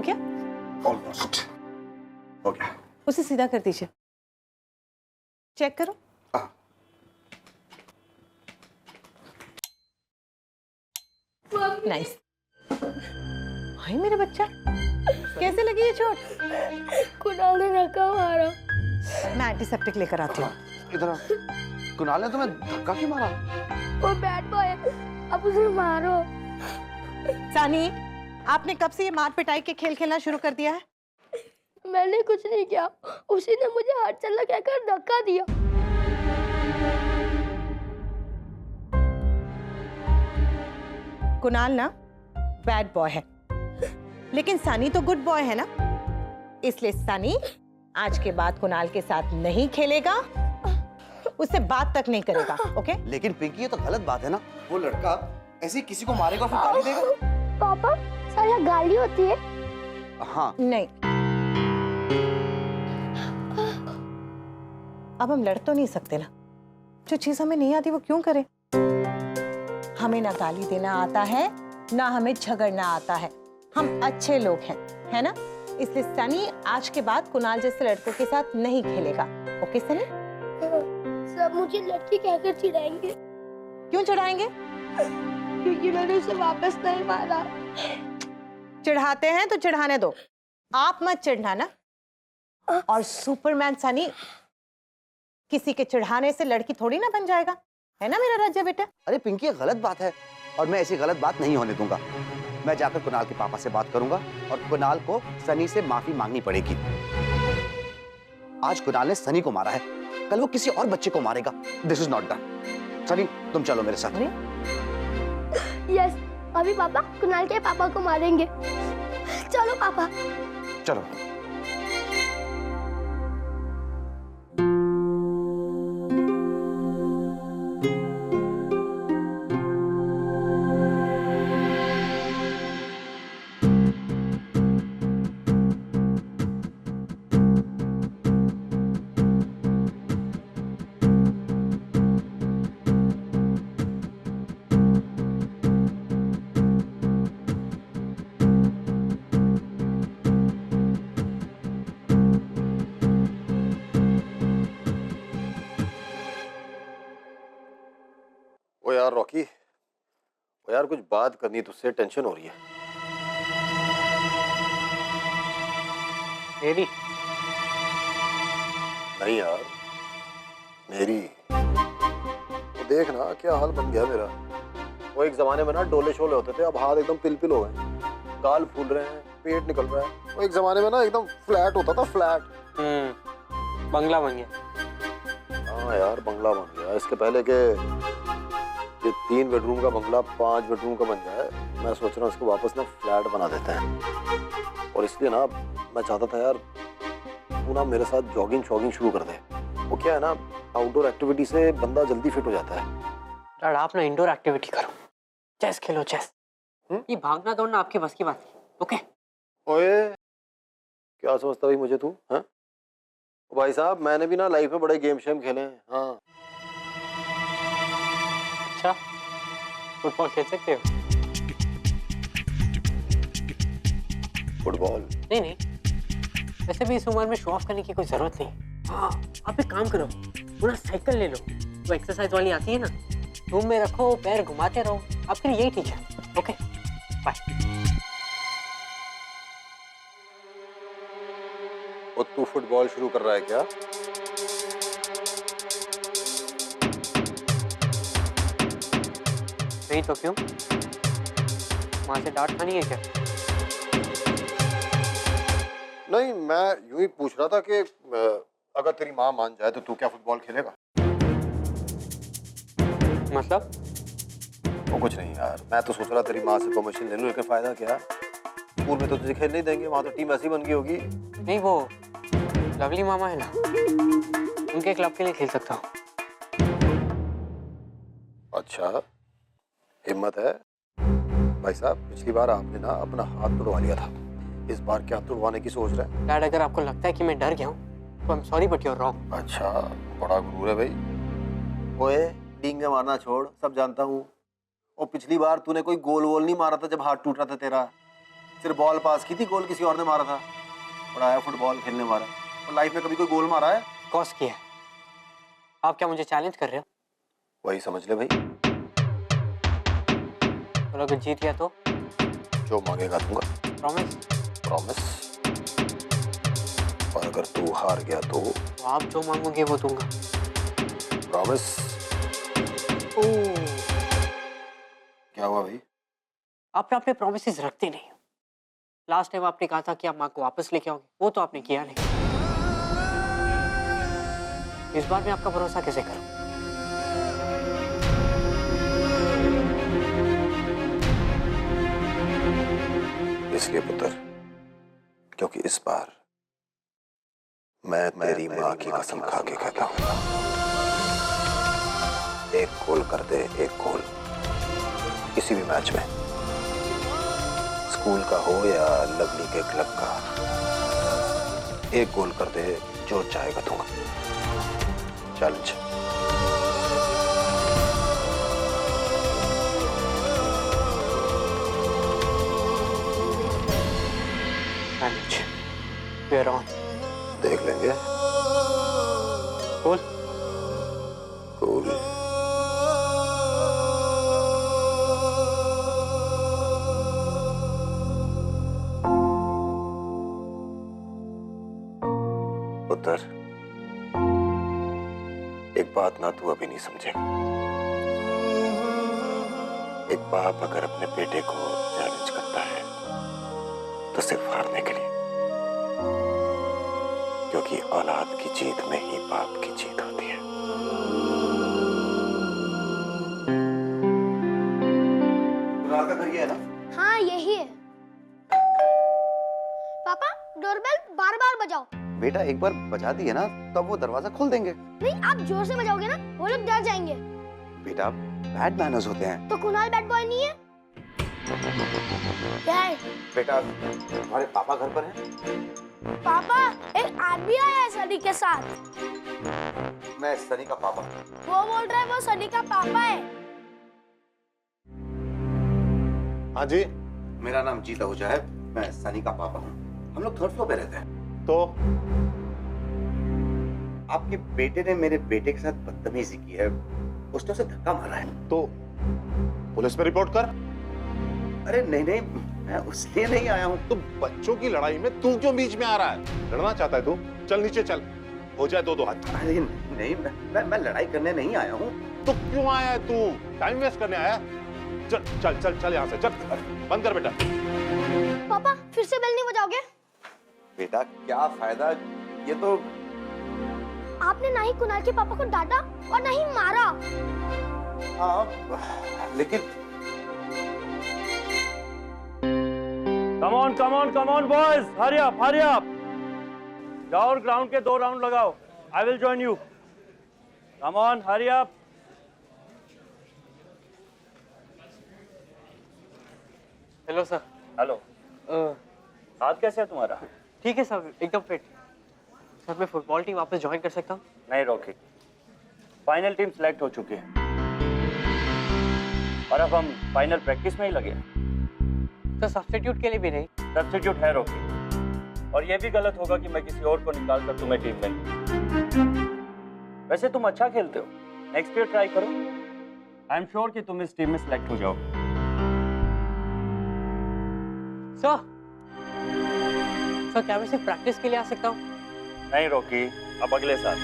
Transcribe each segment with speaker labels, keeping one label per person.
Speaker 1: गया?
Speaker 2: ऑलमोस्ट हो गया।
Speaker 1: उसे सीधा कर दीजिए, चेक करो। नाइस। हाय मेरा बच्चा, कैसे लगी ये चोट?
Speaker 3: कुणाल ने धक्का मारा।
Speaker 1: मैं एंटीसेप्टिक लेकर आती हूँ।
Speaker 2: इधर आओ। कुणाल ने तुम्हें धक्का क्यों मारा?
Speaker 3: वो बैड बॉय है, अब उसे मारो।
Speaker 1: सानी, आपने कब से ये मार पिटाई के खेल खेलना शुरू कर दिया है?
Speaker 3: मैंने कुछ नहीं किया, उसी ने मुझे हाथ चला कहकर धक्का दिया।
Speaker 1: कुणाल ना बैड बॉय है, लेकिन सनी तो गुड बॉय है ना, इसलिए सनी आज के बाद कुणाल के साथ नहीं खेलेगा, उससे बात तक नहीं करेगा। ओके?
Speaker 2: लेकिन पिंकी ये तो गलत बात है ना, वो लड़का ऐसे ही किसी को मारेगा फिर गाली देगा।
Speaker 3: पापा, साला गाली होती है?
Speaker 2: हाँ।
Speaker 1: नहीं, अब हम लड़ तो नहीं सकते ना, जो चीज हमें नहीं आती वो क्यों करें? हमें ना गाली देना आता है, ना हमें झगड़ना आता है, हम अच्छे लोग हैं, है ना? इसलिए सनी आज के बाद कुणाल जैसे लड़कों के साथ नहीं खेलेगा। ओके सनी?
Speaker 3: सब मुझे लड़की कहकर चिढ़ाएंगे।
Speaker 1: क्यों चिढ़ाएंगे?
Speaker 3: क्योंकि मैंने उसे वापस नहीं मारा।
Speaker 1: चिढ़ाते हैं तो चिढ़ाने दो, आप मत चिढ़ना ना। और सुपरमैन सनी किसी के चिढ़ाने से लड़की थोड़ी ना बन जाएगा, है ना मेरा राजा बेटा?
Speaker 2: अरे पिंकी ये गलत बात है और मैं ऐसी गलत बात नहीं होने दूंगा। मैं जाकर कुणाल के पापा से बात करूंगा और कुणाल को सनी से माफी मांगनी पड़ेगी। आज कुणाल ने सनी को मारा है, कल वो किसी और बच्चे को मारेगा। This is not done. Sunny तुम चलो मेरे साथ।
Speaker 3: यस, अभी पापा कुणाल के पापा को मारेंगे। चलो पापा।
Speaker 2: चलो।
Speaker 4: ओ यार रॉकी, ओ यार कुछ बात करनी, तुझसे टेंशन हो रही है।
Speaker 5: मेरी?
Speaker 4: नहीं यार, मेरी। तो देख ना क्या हाल बन गया मेरा। वो एक जमाने में ना डोले शोले होते थे, अब हाथ एकदम पिल हो गए, गाल फूल रहे हैं, पेट निकल रहा है। वो एक जमाने में ना एकदम फ्लैट होता था, फ्लैट।
Speaker 5: बंगला बन गया।
Speaker 4: हाँ यार बंगला बन गया। इसके पहले के ये 3 बेडरूम का बंगला 5 बेडरूम का बन जाए, मैं सोच रहा हूँ इसको वापस ना फ्लैट बना देते हैं। और इसलिए ना मैं चाहता था यार तू ना मेरे साथ जॉगिंग शॉगिंग शुरू कर दे। वो क्या है ना, आउटडोर एक्टिविटी से बंदा जल्दी फिट हो जाता है।
Speaker 5: डैड आप ना इंडोर एक्टिविटी करो, चेस खेलो, चेस। ये भागना दौड़ना आपकी बस की बात नहीं। ओके?
Speaker 4: ओए क्या समझता भाई मुझे तू? हाँ भाई साहब, मैंने भी ना लाइफ में बड़े गेम शेम खेले हैं। हाँ।
Speaker 5: अच्छा, फुटबॉल खेल सकते हो?
Speaker 4: फुटबॉल?
Speaker 5: नहीं नहीं, वैसे भी इस उम्र में शो ऑफ करने की कोई जरूरत नहीं। हाँ, आप एक काम करो, पूरा साइकिल ले लो, वो एक्सरसाइज वाली आती है ना, रूम में रखो, पैर घुमाते रहो, आपके लिए यही ठीक है। Okay bye.
Speaker 4: और तू फुटबॉल शुरू कर रहा है क्या?
Speaker 5: नहीं तो क्यों, माँ से डांट खानी है क्या?
Speaker 4: नहीं, मैं यूं ही पूछ रहा था कि अगर तेरी माँ मान जाए तो तू क्या फुटबॉल खेलेगा?
Speaker 5: मतलब?
Speaker 4: वो कुछ नहीं यार, मैं तो सोच रहा तेरी माँ से परमिशन ले लूं, लेकिन फायदा क्या? स्कूल में तो तुझे खेलने ही देंगे, वहाँ तो टीम ऐसी बन गई होगी।
Speaker 5: नहीं, वो लवली मामा है ना, उनके क्लब के लिए खेल सकता हूँ।
Speaker 4: अच्छा, हिम्मत है भाई साहब। पिछली बार आपने ना अपना हाथ तुड़वा लिया था, इस बार क्या तुड़वाने की सोच रहे हैं?
Speaker 5: डैड अगर आपको लगता है कि मैं डर गया हूँ तो I am sorry but you are wrong.
Speaker 4: अच्छा, बड़ा गुरूर है भाई। ओए डींगे मारना छोड़, सब जानता हूँ। और पिछली बार तूने कोई गोल वोल नहीं मारा था जब हाथ टूट रहा था तेरा। सिर्फ बॉल पास की थी, गोल किसी और ने मारा था। बड़ा आया फुटबॉल खेलने मारा, और लाइफ में कभी कोई गोल मारा है?
Speaker 5: कॉस किया है। आप क्या मुझे चैलेंज कर रहे हो?
Speaker 4: वही समझ ले भाई,
Speaker 5: और अगर जीत गया तो?
Speaker 4: जो मांगेगा दूंगा।
Speaker 5: प्रॉमिस?
Speaker 4: प्रॉमिस। और अगर तू हार गया तो?
Speaker 5: आप जो मांगोगे वो दूंगा।
Speaker 4: प्रॉमिस। क्या हुआ भाई?
Speaker 5: आप अपने प्रॉमिसेस रखते नहीं हो। लास्ट टाइम आपने कहा था कि आप माँ को वापस लेके आओगे, वो तो आपने किया नहीं। इस बार मैं आपका भरोसा कैसे करूं?
Speaker 4: इसलिए पुत्र, क्योंकि इस बार मैं तेरी माँ की कसम खा के कहता हूँ, एक गोल कर दे, एक गोल किसी भी मैच में, स्कूल का हो या लवली के क्लब का, एक गोल कर दे, जो चाहेगा दूंगा। Challenge.
Speaker 5: Challenge. We are on.
Speaker 4: देख लेंगे।
Speaker 5: Cool.
Speaker 4: कूल। पुत्र, एक बात ना तू अभी नहीं समझेगा। एक बाप अगर अपने बेटे को चैलेंज करता है तो सिर्फ हारने के लिए, क्योंकि औलाद की जीत में ही बाप की जीत होती है। कुणाल का घर ये है ना?
Speaker 3: हाँ यही है। पापा डोरबेल बार बार बजाओ।
Speaker 2: बेटा एक बार बजा दिए ना तब वो दरवाजा खोल देंगे।
Speaker 3: नहीं आप जोर से बजाओगे ना वो लोग डर जाएंगे।
Speaker 2: बेटा बैड मैनर्स होते हैं।
Speaker 3: तो कुणाल बैड बॉय नहीं है? क्या है?
Speaker 2: बेटा तुम्हारे पापा घर पर हैं?
Speaker 3: पापा एक आदमी आया है सनी के साथ।
Speaker 2: मैं सनी का पापा।
Speaker 3: वो बोल रहा है वो सनी का पापा है।
Speaker 6: हाँ जी।
Speaker 2: मेरा नाम जीत आहूजा है, मैं सनी का पापा हूँ। हम लोग थर्ड फ्लोर पे रहते हैं।
Speaker 6: तो
Speaker 2: आपके बेटे ने मेरे बेटे के साथ बदतमीजी की है, उसने उसे धक्का मारा है।
Speaker 6: तो पुलिस में रिपोर्ट कर।
Speaker 2: अरे नहीं नहीं, मैं उसलिए नहीं आया हूँ।
Speaker 6: तो बच्चों की लड़ाई में तू क्यों बीच में आ रहा है? लड़ना चाहता है तू? चल नीचे चल, हो जाए दो हाथ।
Speaker 2: अरे नहीं, मैं लड़ाई करने नहीं आया हूँ।
Speaker 6: तो क्यों आया है तू? टाइम वेस्ट करने आया? चल चल चल चल यहाँ से चल, बंद कर बेटा।
Speaker 3: पापा फिर से बेल नहीं बजाओगे?
Speaker 2: बेटा क्या फायदा, ये तो
Speaker 3: आपने ना ही कुणाल के पापा को डांटा और ना ही मारा।
Speaker 2: हाँ लेकिन
Speaker 7: Come on, boys! Hurry up! जाओ और ग्राउंड के 2 राउंड लगाओ। I will join you. Come on, hurry up!
Speaker 5: Hello sir.
Speaker 7: Hello. हाथ कैसे है तुम्हारा?
Speaker 5: ठीक है सर, एकदम फिट। सर मैं फुटबॉल टीम वापस ज्वाइन कर सकता हूँ?
Speaker 7: नहीं रॉकी, फाइनल टीम सिलेक्ट हो चुकी है और अब हम फाइनल प्रैक्टिस में ही लगे हैं।
Speaker 5: सर सब्स्टिट्यूट के लिए भी नहीं?
Speaker 7: सब्स्टिट्यूट है रॉकी, और ये भी गलत होगा कि मैं किसी और को निकाल कर तुम्हें टीम में। वैसे तुम अच्छा खेलते हो, नेक्स्ट ईयर ट्राई करो। आई एम श्योर कि तुम इस टीम में सिलेक्ट हो जाओ।
Speaker 5: सर क्या मैं सिर्फ प्रैक्टिस के लिए आ सकता हूँ?
Speaker 7: नहीं रॉकी, अब अगले साल।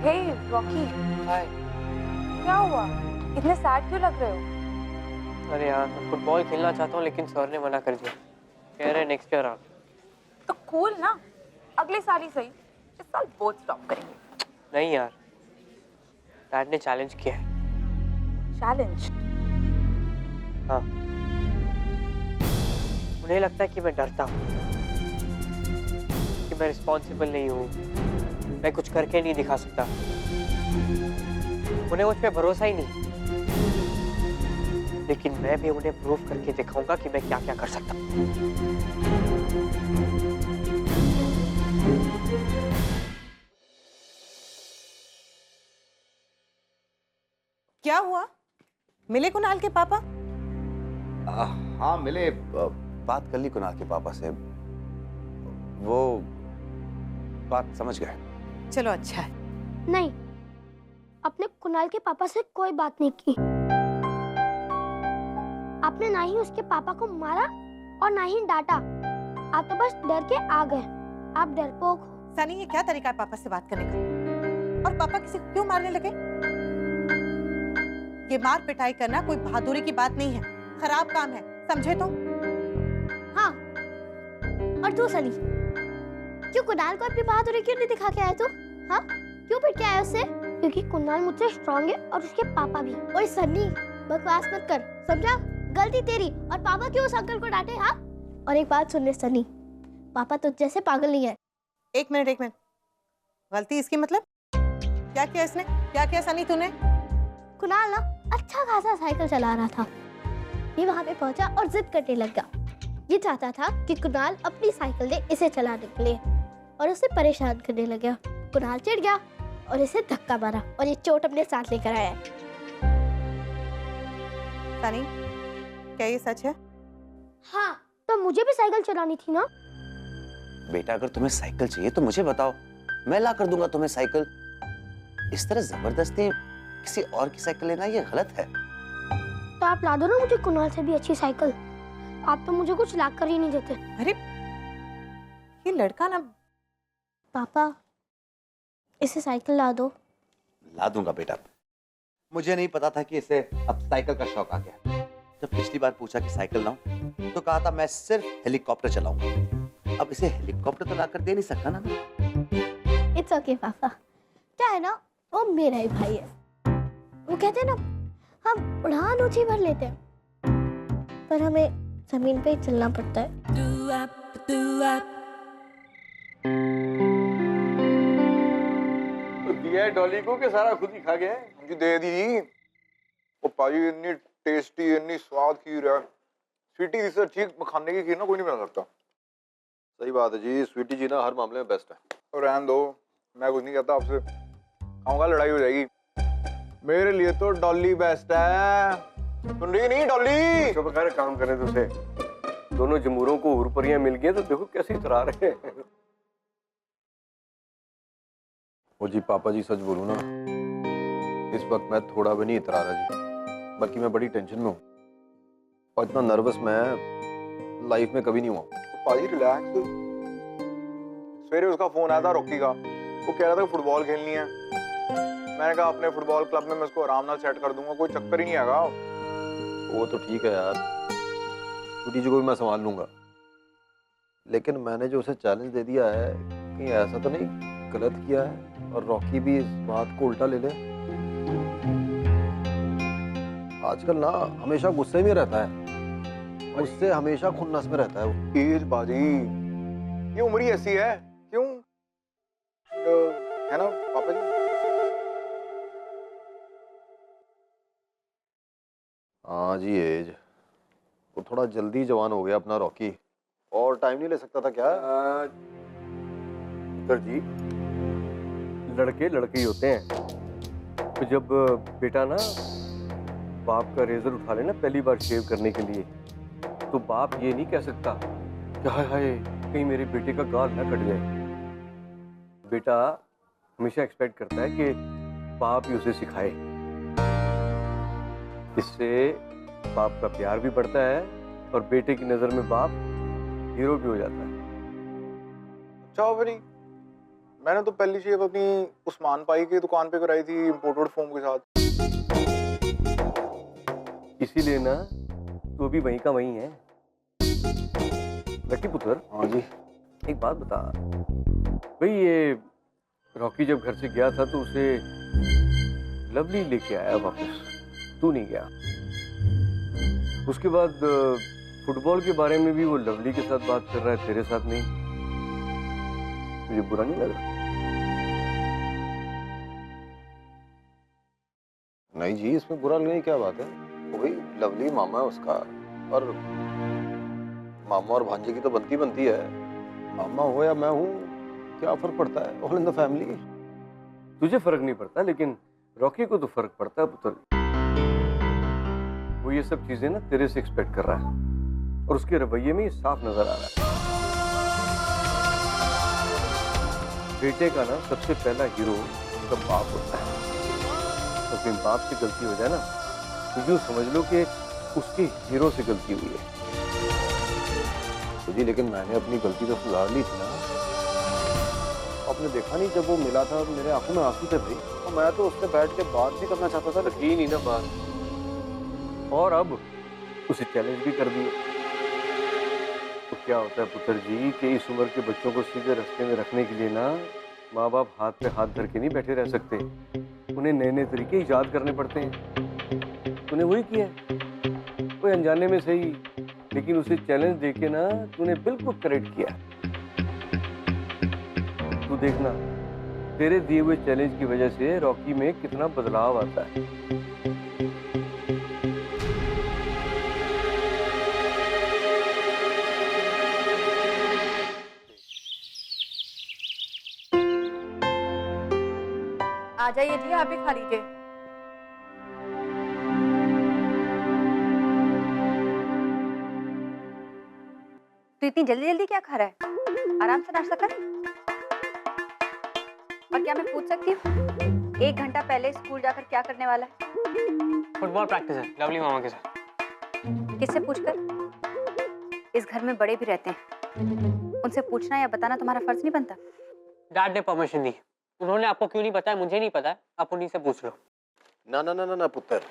Speaker 8: हे रॉकी,
Speaker 5: हाय।
Speaker 8: क्या हुआ? इतने सैड क्यों लग रहे हो?
Speaker 5: अरे यार मैं फुटबॉल खेलना चाहता हूँ लेकिन सर ने मना कर दिया, कह रहे नेक्स्ट ईयर आ।
Speaker 8: तो कूल ना, अगले साल ही सही, इस साल बोथ स्टॉप करेंगे।
Speaker 5: नहीं यार, डैड ने चैलेंज किया है।
Speaker 8: चैलेंज?
Speaker 5: हाँ, उन्हें लगता है कि मैं डरता हूँ, कि मैं रिस्पॉन्सिबल नहीं हूँ, मैं कुछ करके नहीं दिखा सकता। उन्हें मुझ पे भरोसा ही नहीं, लेकिन मैं भी उन्हें प्रूव करके दिखाऊंगा कि मैं क्या क्या कर सकता हूँ।
Speaker 1: क्या हुआ? मिले कुणाल के पापा?
Speaker 2: हाँ मिले, बात कर ली कुणाल के पापा से, वो बात समझ गए।
Speaker 1: चलो अच्छा है।
Speaker 3: नहीं, अपने कुणाल के पापा से कोई बात नहीं की। आपने ना ही उसके पापा को मारा और ना ही डांटा। आप तो बस डर के आ गए। आप डरपोक हो।
Speaker 1: सनी, ये क्या तरीका है पापा से बात करने का? और पापा किसी को क्यों मारने लगे? ये मार पिटाई करना कोई बहादुरी की बात नहीं है, खराब काम है, समझे तुम?
Speaker 3: हाँ, और तू सनी, क्यों कुणाल को अपनी बहादुरी क्यों नहीं दिखा के आया तू? हाँ, क्यों पिट के आया उससे? क्योंकि कुणाल मुझसे स्ट्रांग है और उसके पापा भी। ओए सनी, बकवास मत कर, समझा? गलती तेरी। और पापा क्यों उस अंकल को डांटे? हाँ, और एक बात सुन ले सनी, पापा तुझ जैसे पागल नहीं है।
Speaker 1: एक मिनट, गलती इसकी मतलब? क्या किया इसने? क्या किया सनी तूने?
Speaker 3: कुणाल ना अच्छा खासा साइकिल चला रहा था। ये वहां पे पहुंचा और जिद करने लगा। ये चाहता था कि कुणाल अपनी साइकिल दे इसे चलाने के लिए, और उसे परेशान करने लगा। कुणाल चिढ़ गया और इसे धक्का मारा और ये चोट अपने साथ लेकर आया।
Speaker 1: सनी, क्या ये सच है?
Speaker 3: हाँ, तो मुझे भी साइकिल चलानी थी ना।
Speaker 2: बेटा, अगर तुम्हें साइकिल चाहिए तो मुझे बताओ, मैं ला कर दूंगा तुम्हें साइकिल। इस तरह जबरदस्ती किसी और की साइकिल लेना ये गलत है।
Speaker 3: तो आप ला दो ना मुझे कुणाल से भी अच्छी साइकिल। आप तो मुझे कुछ ला कर ही नहीं देते।
Speaker 1: अरे ये लड़का ना।
Speaker 3: पापा, इसे साइकिल ला दो।
Speaker 2: ला दूंगा बेटा। मुझे नहीं पता था कि इसे अब साइकिल का शौक आ गया। जब पिछली बार पूछा कि साइकिल लाऊं, तो कहा था मैं सिर्फ हेलीकॉप्टर चलाऊंगा। अब इसे हेलीकॉप्टर तो लाकर दे नहीं सकता ना मैं।
Speaker 3: इट्स ओके पापा, क्या है ना, वो मेरा ही भाई है। वो कहते हैं ना, हम उड़ान ऊंची भर लेते हैं, पर हमें जमीन पे ही चलना पड़ता है।
Speaker 9: तो दिया है डॉली को कि सारा खुद ही खा गया है?
Speaker 10: मुझे दे दी। वो पाजी इतनी टेस्टी, इतनी स्वाद खीर है। स्वीटी इससे अच्छी खाने की खीर ना कोई नहीं बना सकता।
Speaker 4: सही बात है जी, स्वीटी जी ना हर मामले में बेस्ट है।
Speaker 10: और रहने दो, मैं कुछ नहीं कहता आपसे। खाऊंगा लड़ाई हो जाएगी। मेरे लिए तो डॉली बेस्ट है। सुन रही नहीं डॉली?
Speaker 9: तो बगैर काम करे तो उसे दोनों जमूरों को हुरपरियां मिल गई तो देखो कैसे इतरा रहे हैं।
Speaker 4: वो जी पापा जी, सच बोलूं ना, इस वक्त मैं थोड़ा भी नहीं इतरा रहा जी, बल्कि मैं बड़ी टेंशन में हूँ। और इतना नर्वस मैं लाइफ में कभी नहीं हुआ।
Speaker 10: पाजी रिलैक्स। सवेरे उसका फोन आया था रॉकी का। वो कह रहा था फुटबॉल खेलनी है। मैंने कहा अपने फुटबॉल क्लब में मैं उसको आराम से सेट कर दूंगा, कोई चक्कर ही नहीं आएगा।
Speaker 4: वो तो ठीक है यार, स्वीटी जी को भी मैं संभाल लूंगा। लेकिन मैंने जो उसे चैलेंज दे दिया है, कहीं ऐसा तो नहीं गलत किया है और रॉकी भी इस बात को उल्टा ले ले? आजकल ना हमेशा गुस्से में रहता है, उससे हमेशा खुन्नस में रहता है वो।
Speaker 10: ये बाजी, ये उम्र ही ऐसी है। क्यों है ना पापा जी?
Speaker 4: हाँ जी, एज वो थोड़ा जल्दी जवान हो गया अपना रॉकी। और टाइम नहीं ले सकता था क्या?
Speaker 9: सर जी, लड़के लड़के ही होते हैं। तो जब बेटा ना बाप का रेजर उठा लेना पहली बार शेव करने के लिए, तो बाप ये नहीं कह सकता कि हाय हाय कहीं मेरे बेटे का गाल ना कट जाए। बेटा हमेशा एक्सपेक्ट करता है कि बाप ही उसे सिखाए। इससे बाप का प्यार भी बढ़ता है और बेटे की नजर में बाप हीरो भी हो जाता है।
Speaker 10: अच्छा भाई, मैंने तो पहली शेव अपनी उस्मान पाई की दुकान पे कराई थी इंपोर्टेड फोम के साथ।
Speaker 9: इसीलिए ना तू अभी वहीं का वहीं है। लकी पुत्र।
Speaker 4: हाँ जी।
Speaker 9: एक बात बता भाई, ये रॉकी जब घर से गया था तो उसे लवली लेके आया वापस, तू नहीं गया। उसके बाद फुटबॉल के बारे में भी वो लवली के साथ बात कर रहा है, तेरे साथ नहीं। तुझे बुरा नहीं लग रहा?
Speaker 4: नहीं जी, इसमें बुरा लगने की क्या बात है? वो भाई लवली मामा है उसका, और मामा और भांजे की तो बनती है। मामा हो या मैं हूँ, क्या फर्क पड़ता है? All in the family.
Speaker 9: तुझे फर्क नहीं पड़ता, लेकिन रॉकी को तो फर्क पड़ता है पुत्र। वो ये सब चीजें ना तेरे से एक्सपेक्ट कर रहा है और उसके रवैये में ये साफ नजर आ रहा है। बेटे का ना सबसे पहला हीरो उसका बाप होता है। तो फिर बाप से गलती हो जाए ना तो यूँ समझ लो कि उसके हीरो से गलती हुई है।
Speaker 4: तो जी लेकिन मैंने अपनी गलती तो सुधार ली थी ना। आपने देखा नहीं जब वो मिला था मेरे आंखों में आंसू थे भाई, तो मैं तो उससे बैठ के बात भी करना चाहता था लेकिन
Speaker 9: ही नहीं ना बात। और अब उसे चैलेंज भी कर दिए। तो क्या होता है पुत्र जी कि इस उम्र के बच्चों को सीधे रास्ते में रखने के लिए ना माँ बाप हाथ पे हाथ धर के नहीं बैठे रह सकते, उन्हें नए नए तरीके ईजाद करने पड़ते हैं। तूने वही किया है, कोई अनजाने में सही, लेकिन उसे चैलेंज देके ना तूने बिल्कुल करेक्ट किया। तू देखना तेरे दिए हुए चैलेंज की वजह से रॉकी में कितना बदलाव आता है।
Speaker 8: आ जाइए जी, आप भी खा लीजिए। तो इतनी जल्दी जल्दी क्या खा रहा है? आराम से नाश्ता कर। और क्या मैं पूछ सकती हूँ 1 घंटा पहले स्कूल जाकर क्या करने वाला है?
Speaker 5: फुटबॉल प्रैक्टिस है लवली मामा के साथ।
Speaker 8: किससे पूछकर? इस घर में बड़े भी रहते हैं, उनसे पूछना या बताना तुम्हारा फर्ज नहीं बनता?
Speaker 5: डैड ने परमिशन दी। उन्होंने आपको क्यों नहीं बताया मुझे नहीं पता है, आप उन्हीं से पूछ लो।
Speaker 4: ना ना ना ना ना पुत्र,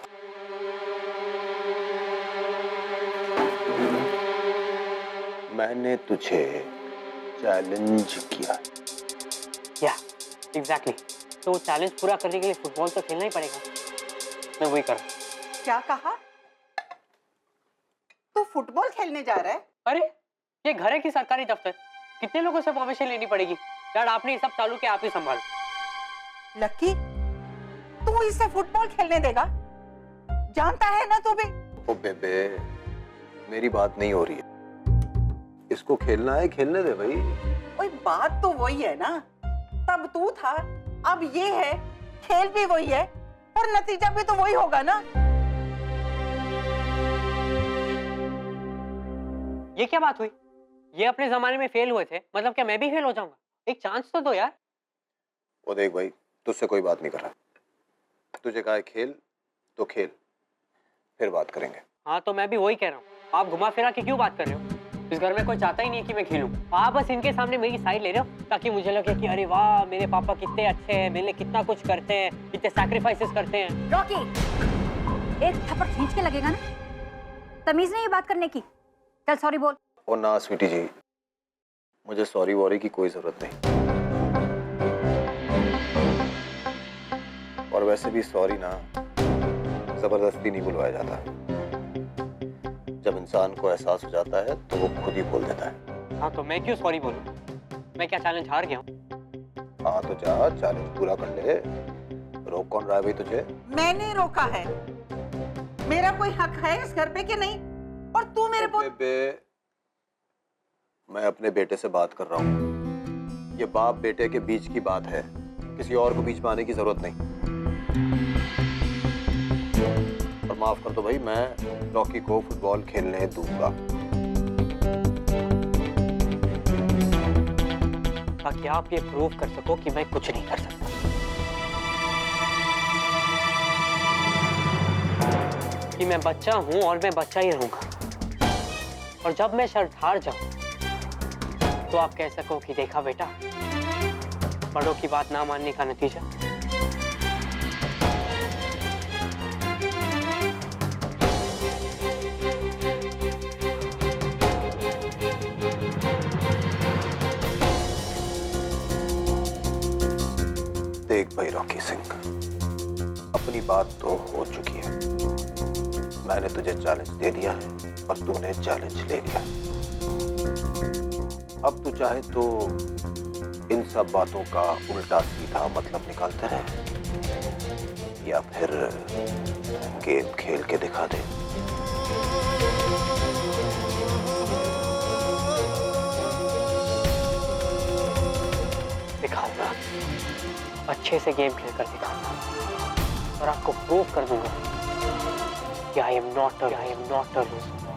Speaker 4: मैंने तुझे चैलेंज किया।
Speaker 5: या एग्जैक्टली, तो वो चैलेंज पूरा करने के लिए फुटबॉल तो खेलना ही पड़ेगा। मैं वही कर रहा हूं।
Speaker 1: क्या कहा? तू फुटबॉल खेलने जा रहा है?
Speaker 5: अरे ये घर है कि सरकारी दफ्तर? कितने लोगों से परमिशन लेनी पड़ेगी? डैड आपने ये सब चालू किया, आप ही संभालो।
Speaker 1: लकी, तू इसे फुटबॉल खेलने देगा? जानता है ना तू भी।
Speaker 4: ओ बेबे, मेरी बात नहीं हो रही है। इसको खेलना है, खेलने दे भाई।
Speaker 1: ओए बात तो वही है ना, तब तू था, अब ये है, खेल भी वही है और नतीजा भी तो वही होगा ना।
Speaker 5: ये क्या बात हुई? ये अपने जमाने में फेल हुए थे, मतलब क्या मैं भी फेल हो जाऊंगा? एक चांस तो दो यार।
Speaker 4: वो देख भाई, तुझसे कोई बात नहीं कर रहा। तुझे कहा है खेल तो खेल, फिर बात करेंगे।
Speaker 5: हाँ तो मैं भी वही कह रहा हूँ, आप घुमा फिरा के क्यों बात कर रहे हो? इस घर में कोई चाहता ही नहीं कि मैं खेलूं। आप बस इनके सामने मेरी साइड ले रहे हो ताकि मुझे लगे कि अरे वाह मेरे पापा कितने अच्छे हैं, मेरे लिए कितना कुछ करते हैं, कितने सैक्रिफाइसेस करते हैं।
Speaker 8: रॉकी, एक थप्पड़ खींच के लगेगा ना? तमीज नहीं ये बात करने की। चल सॉरी बोल।
Speaker 4: ओ ना स्वीटी जी, मुझे सॉरी वॉरी की कोई जरूरत नहीं। और वैसे भी सॉरी ना जबरदस्ती नहीं बुलवाया जाता। जब इंसान को एहसास हो जाता है तो वो खुद ही बोल देता है।
Speaker 5: हाँ तो मैं क्यों सॉरी बोलूं? मैं क्या चैलेंज हार गया हूँ?
Speaker 4: हाँ तो जा, चैलेंज पूरा कर ले। रोक कौन रहा है भाई तुझे?
Speaker 1: मैंने रोका है। मेरा कोई हक है इस घर पे कि नहीं? और तू मेरे
Speaker 4: बेबे, मैं अपने बेटे से बात कर रहा हूँ। ये बाप बेटे के बीच की बात है, किसी और को बीच में आने की जरूरत नहीं। और माफ कर दो भाई, मैं रॉकी को फुटबॉल खेलने दूंगा
Speaker 5: ताकि आप ये प्रूव कर सको कि मैं कुछ नहीं कर सकता। कि मैं बच्चा हूं और मैं बच्चा ही रहूंगा। और जब मैं शर्त हार जाऊं तो आप कह सको कि देखा बेटा, बड़ों की बात ना मानने का नतीजा।
Speaker 4: देख भाई रॉकी सिंह, अपनी बात तो हो चुकी है। मैंने तुझे चैलेंज दे दिया है और तूने चैलेंज ले लिया। अब तू चाहे तो इन सब बातों का उल्टा सीधा मतलब निकालते रहे या फिर गेम खेल के दिखा दे।
Speaker 5: दिखाऊंगा, अच्छे से गेम खेल कर दिखाऊंगा और आपको प्रूव कर दूंगा I am not alone.